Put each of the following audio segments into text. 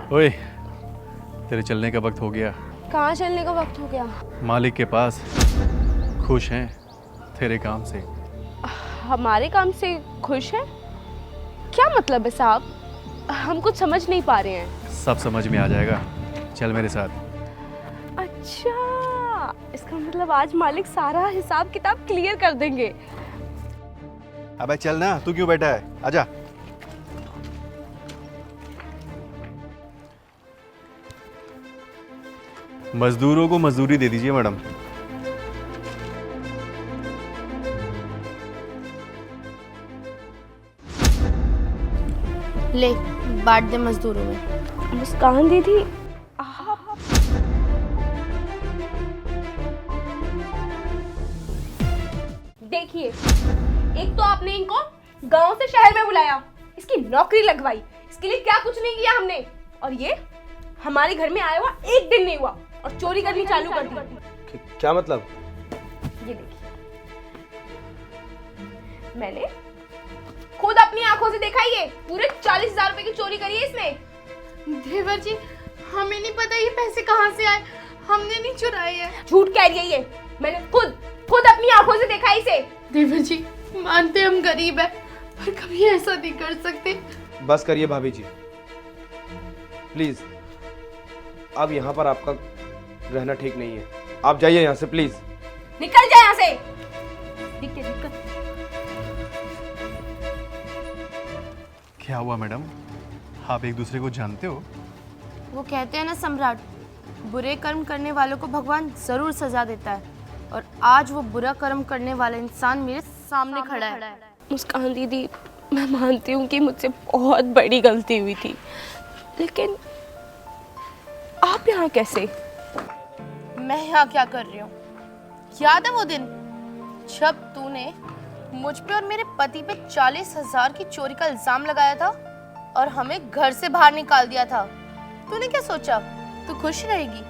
ओए, तेरे चलने का वक्त हो गया। कहाँ चलने का वक्त हो गया? मालिक के पास। खुश हैं तेरे काम से। हमारे काम से खुश हैं? क्या मतलब है साहब? हम कुछ समझ नहीं पा रहे हैं। सब समझ में आ जाएगा, चल मेरे साथ। अच्छा, इसका मतलब आज मालिक सारा हिसाब किताब क्लियर कर देंगे। अबे चल ना, तू क्यों बैठा है, आजा। मजदूरों को मजदूरी दे दीजिए मैडम। ले बांट दे मजदूरों में। मुस्कान दीदी, देखिए, एक तो आपने इनको गांव से शहर में बुलाया, इसकी नौकरी लगवाई, इसके लिए क्या कुछ नहीं किया हमने, और ये हमारे घर में आया हुआ एक दिन नहीं हुआ और चोरी करनी चालू कर दी। क्या मतलब? ये देखिए, मैंने खुद अपनी आंखों से देखा, ये पूरे 40,000 रुपए की चोरी करी है इसने। देवर जी, हमें नहीं पता ये पैसे कहाँ से आए, हमने नहीं चुराए हैं। झूठ कह रही है ये, मैंने खुद अपनी आंखों से देखा है इसे। देवर जी, मानते हम गरीब है, पर कभी ऐसा नहीं कर सकते। बस करिए भाभी जी, प्लीज। अब यहाँ पर आपका रहना ठीक नहीं है, आप जाइए यहाँ से प्लीज। निकल जाए यहाँ से। दिक्कत। क्या हुआ मैडम, आप एक दूसरे को जानते हो? वो कहते हैं ना सम्राट, बुरे कर्म करने वालों को भगवान जरूर सजा देता है, और आज वो बुरा कर्म करने वाला इंसान मेरे सामने खड़ा है। मुस्कान दीदी, मैं मानती हूँ कि मुझसे बहुत बड़ी गलती हुई थी, लेकिन आप यहाँ कैसे? मैं यहाँ क्या कर रही हूँ? याद है वो दिन जब तूने मुझ पे और मेरे पति पे 40,000 की चोरी का इल्जाम लगाया था और हमें घर से बाहर निकाल दिया था? तूने क्या सोचा तू खुश रहेगी?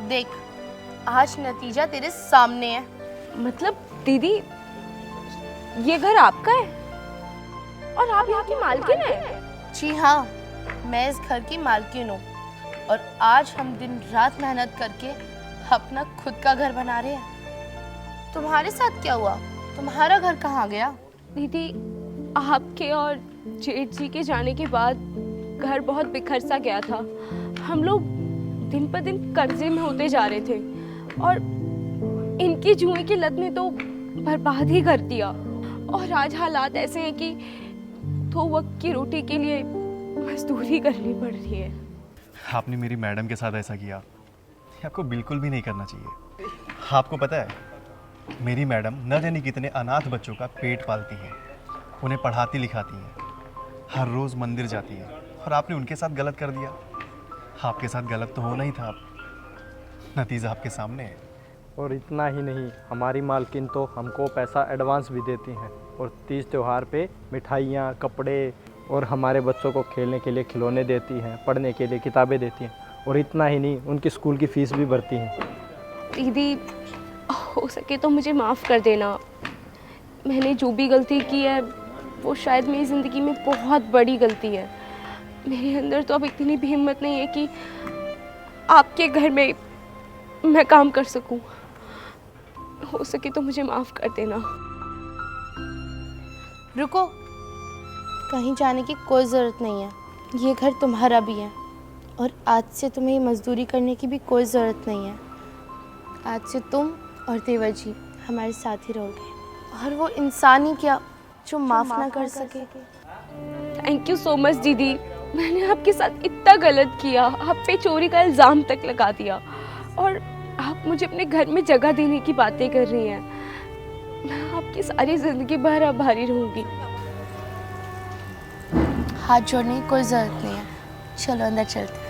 देख, आज नतीजा तेरे सामने है। मतलब दीदी, ये घर आपका है और आप यहाँ की मालकिन है? जी हाँ, मैं इस घर की मालकिन हूँ, और आज हम दिन रात मेहनत करके अपना खुद का घर बना रहे हैं। तुम्हारे साथ क्या हुआ? तुम्हारा घर कहाँ गया? दीदी, आपके और जेठ जी के जाने के बाद घर बहुत बिखर सा गया था। हम लोग दिन पर दिन कर्जे में होते जा रहे थे, और इनकी जुए की लत ने तो बर्बाद ही कर दिया। और आज हालात ऐसे हैं कि 2 वक्त की रोटी के लिए मजदूरी करनी पड़ रही है। आपने मेरी मैडम के साथ ऐसा किया, ये आपको बिल्कुल भी नहीं करना चाहिए। आपको पता है, मेरी मैडम न जाने कितने अनाथ बच्चों का पेट पालती हैं, उन्हें पढ़ाती लिखाती हैं, हर रोज़ मंदिर जाती हैं, और आपने उनके साथ गलत कर दिया। आपके साथ गलत तो होना ही था, आप नतीजा आपके सामने है। और इतना ही नहीं, हमारी मालकिन तो हमको पैसा एडवांस भी देती हैं, और तीज त्यौहार पे मिठाइयाँ, कपड़े और हमारे बच्चों को खेलने के लिए खिलौने देती हैं, पढ़ने के लिए किताबें देती हैं, और इतना ही नहीं, उनकी स्कूल की फ़ीस भी भरती हैं। दीदी, हो सके तो मुझे माफ़ कर देना। मैंने जो भी गलती की है वो शायद मेरी ज़िंदगी में बहुत बड़ी गलती है। मेरे अंदर तो अब इतनी भी हिम्मत नहीं है कि आपके घर में मैं काम कर सकूं। हो सके तो मुझे माफ़ कर देना। रुको, कहीं जाने की कोई ज़रूरत नहीं है, ये घर तुम्हारा भी है, और आज से तुम्हें मजदूरी करने की भी कोई ज़रूरत नहीं है। आज से तुम और देवर जी हमारे साथ ही रहोगे, और वो इंसान ही क्या जो माफ़ ना कर सके। थैंक यू सो मच दीदी, मैंने आपके साथ इतना गलत किया, आप पे चोरी का इल्ज़ाम तक लगा दिया, और आप मुझे अपने घर में जगह देने की बातें कर रही हैं। मैं आपकी सारी ज़िंदगी भर आभारी रहूँगी। हाथ जोड़ने की कोई ज़रूरत नहीं है, चलो अंदर चलते हैं।